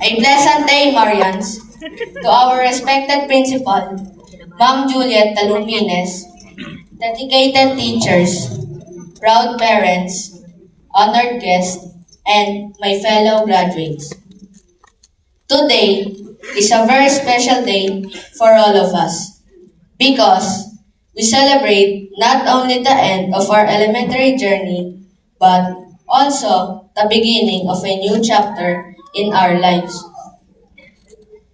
A pleasant day, Marians, to our respected principal, Ma'am Juliet Talumines, dedicated teachers, proud parents, honored guests, and my fellow graduates. Today is a very special day for all of us because we celebrate not only the end of our elementary journey, but also the beginning of a new chapter in our lives.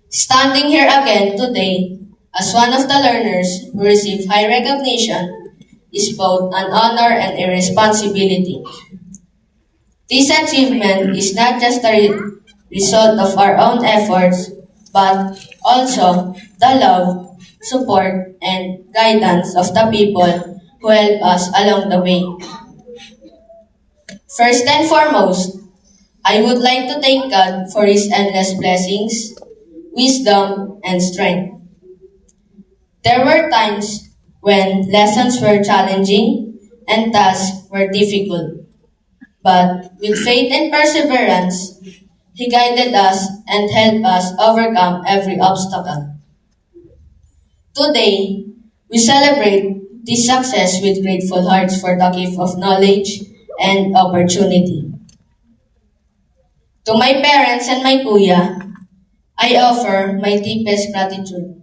Standing here again today as one of the learners who receive high recognition is both an honor and a responsibility. This achievement is not just the result of our own efforts, but also the love, support, and guidance of the people who help us along the way. First and foremost, I would like to thank God for His endless blessings, wisdom, and strength. There were times when lessons were challenging and tasks were difficult, but with faith and perseverance, He guided us and helped us overcome every obstacle. Today, we celebrate this success with grateful hearts for the gift of knowledge and opportunity. To my parents and my kuya, I offer my deepest gratitude.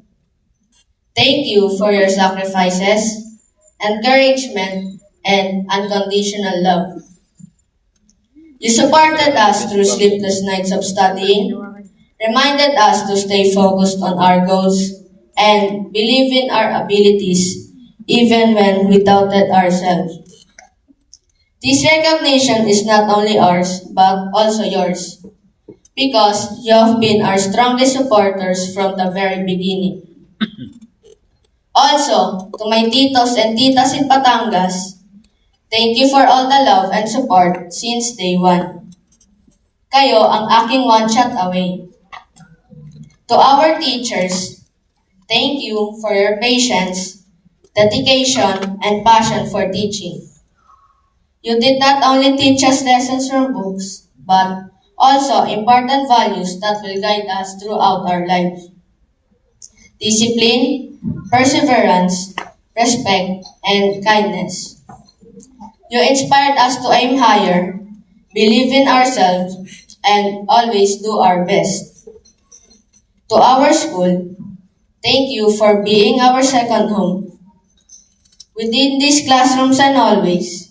Thank you for your sacrifices, encouragement, and unconditional love. You supported us through sleepless nights of studying, reminded us to stay focused on our goals, and believe in our abilities even when we doubted ourselves. This recognition is not only ours, but also yours, because you have been our strongest supporters from the very beginning. Also, to my titos and titas in Batangas, thank you for all the love and support since day one. Kayo ang aking one shot away. To our teachers, thank you for your patience, dedication, and passion for teaching. You did not only teach us lessons from books, but also important values that will guide us throughout our life. Discipline, perseverance, respect, and kindness. You inspired us to aim higher, believe in ourselves, and always do our best. To our school, thank you for being our second home. Within these classrooms and always,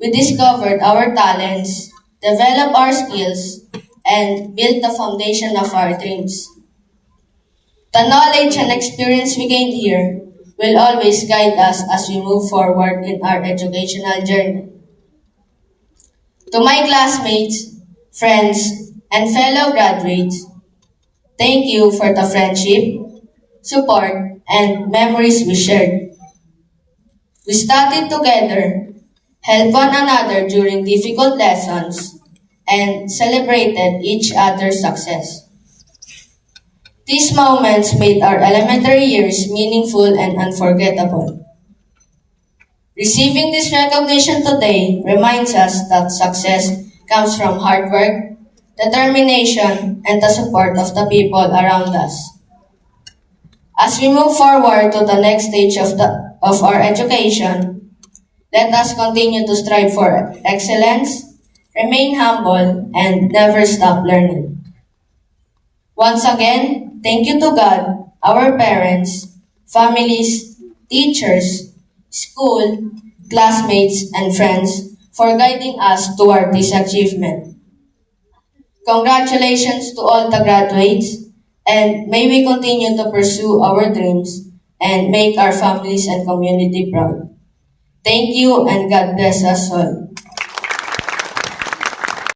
we discovered our talents, developed our skills, and built the foundation of our dreams. The knowledge and experience we gained here will always guide us as we move forward in our educational journey. To my classmates, friends, and fellow graduates, thank you for the friendship, support, and memories we shared. We studied together, helped one another during difficult lessons, and celebrated each other's success. These moments made our elementary years meaningful and unforgettable. Receiving this recognition today reminds us that success comes from hard work, determination, and the support of the people around us. As we move forward to the next stage of our education, let us continue to strive for excellence, remain humble, and never stop learning. Once again, thank you to God, our parents, families, teachers, school, classmates, and friends for guiding us toward this achievement. Congratulations to all the graduates, and may we continue to pursue our dreams and make our families and community proud. Thank you, and God bless us all.